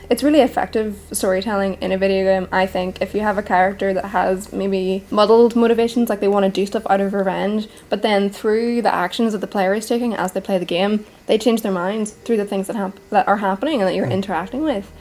It's really effective storytelling in a video game, I think, if you have a character that has maybe muddled motivations, like they want to do stuff out of revenge, but then through the actions that the player is taking as they play the game, they change their minds through the things that are happening and that you're interacting with.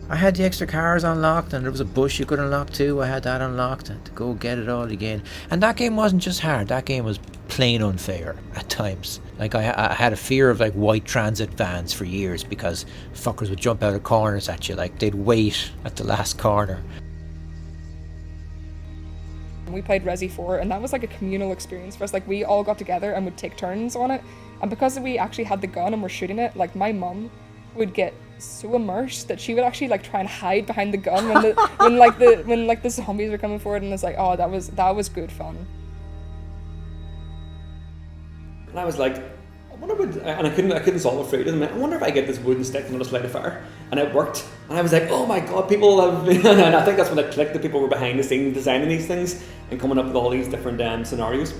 I had the extra cars unlocked, and there was a bush you could unlock too. I had that unlocked to go get it all again. And that game wasn't just hard, that game was plain unfair at times. Like I had a fear of like white transit vans for years because fuckers would jump out of corners at you, like they'd wait at the last corner. We played Resi 4 and that was like a communal experience for us. Like we all got together and would take turns on it. And because we actually had the gun and were shooting it, like my mum would get so immersed that she would actually like try and hide behind the gun when the zombies were coming forward, and it's like, oh, that was good fun. And I was like, I wonder what, and I couldn't solve it for it. I wonder if I get this wooden stick and just light a fire. And it worked. And I was like, oh my god, people have been, and I think that's when it clicked that people were behind the scenes designing these things and coming up with all these different scenarios.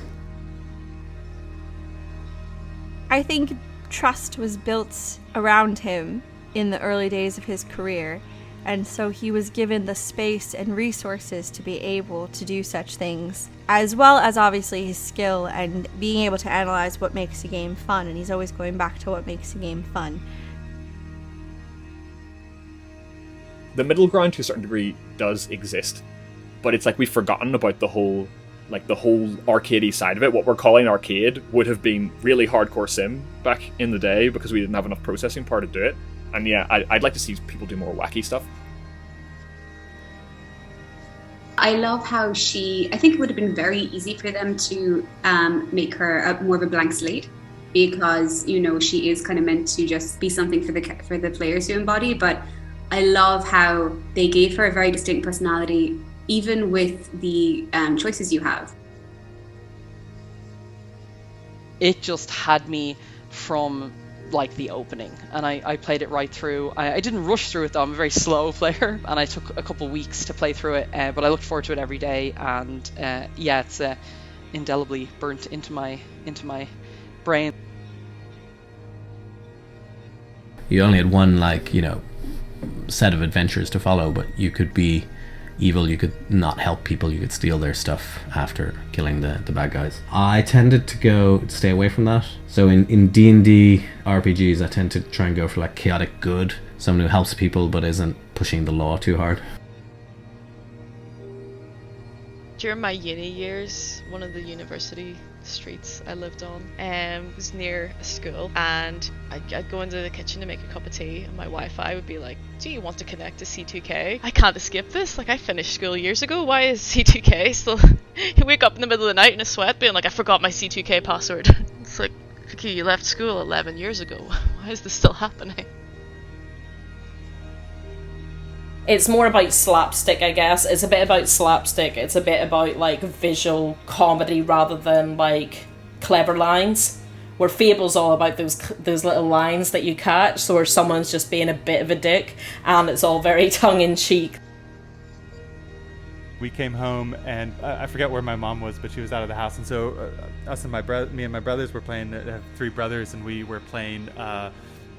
I think trust was built around him in the early days of his career, and so he was given the space and resources to be able to do such things, as well as obviously his skill and being able to analyze what makes a game fun, and he's always going back to what makes a game fun. The middle ground to a certain degree does exist, but it's like we've forgotten about the whole arcadey side of it. What we're calling arcade would have been really hardcore sim back in the day because we didn't have enough processing power to do it. And yeah, I'd like to see people do more wacky stuff. I love how I think it would have been very easy for them to make her more of a blank slate, because, you know, she is kind of meant to just be something for the players to embody. But I love how they gave her a very distinct personality, even with the choices you have. It just had me from like the opening, and I played it right through. I didn't rush through it though, I'm a very slow player, and I took a couple weeks to play through it, but I looked forward to it every day, and yeah, it's indelibly burnt into my brain. You only had one, like, you know, set of adventures to follow, but you could be evil, you could not help people, you could steal their stuff after killing the bad guys. I tended to stay away from that. So in D&D RPGs, I tend to try and go for like chaotic good, someone who helps people but isn't pushing the law too hard. During my uni years, one of the university streets I lived on was near a school, and I'd go into the kitchen to make a cup of tea, and my Wi-Fi would be like, do you want to connect to C2K? I can't escape this, like I finished school years ago, why is C2K still... You wake up in the middle of the night in a sweat being like, I forgot my C2K password. It's like, okay, you left school 11 years ago, why is this still happening? It's more about slapstick, I guess. It's a bit about slapstick. It's a bit about, like, visual comedy rather than, like, clever lines. Where Fable's all about those little lines that you catch, so where someone's just being a bit of a dick, and it's all very tongue-in-cheek. We came home, and I forget where my mom was, but she was out of the house, and so me and my brothers were playing. I have 3 brothers, and we were playing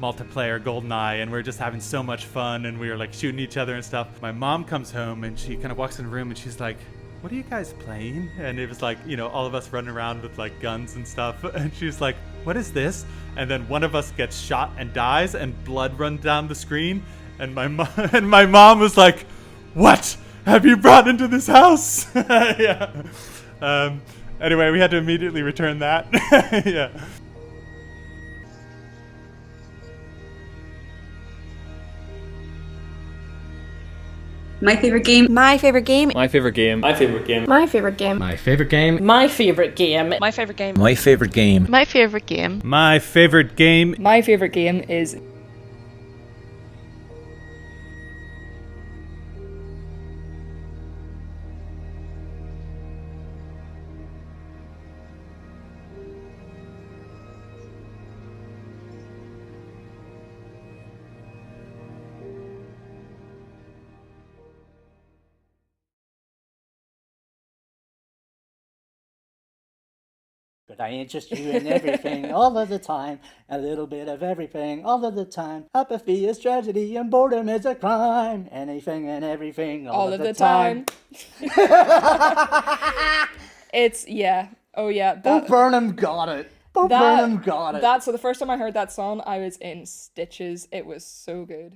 multiplayer GoldenEye, and we were just having so much fun, and we were like shooting each other and stuff. My mom comes home and she kind of walks in the room and she's like, what are you guys playing? And it was like, you know, all of us running around with like guns and stuff, and she's like, what is this? And then one of us gets shot and dies, and blood runs down the screen, and my mom was like, what have you brought into this house? Yeah. Anyway, we had to immediately return that. Yeah. My favorite game. My favorite game. My favorite game. My favorite game. My favorite game. My favorite game. My favorite game. My favorite game. My favorite game. My favorite game. My favorite game. My favorite game is But I interest you in everything all of the time. A little bit of everything all of the time. Apathy is tragedy and boredom is a crime. Anything and everything all of the time. It's, yeah. Oh, yeah. Bo Burnham got it. Bo Burnham got it. So the first time I heard that song, I was in stitches. It was so good.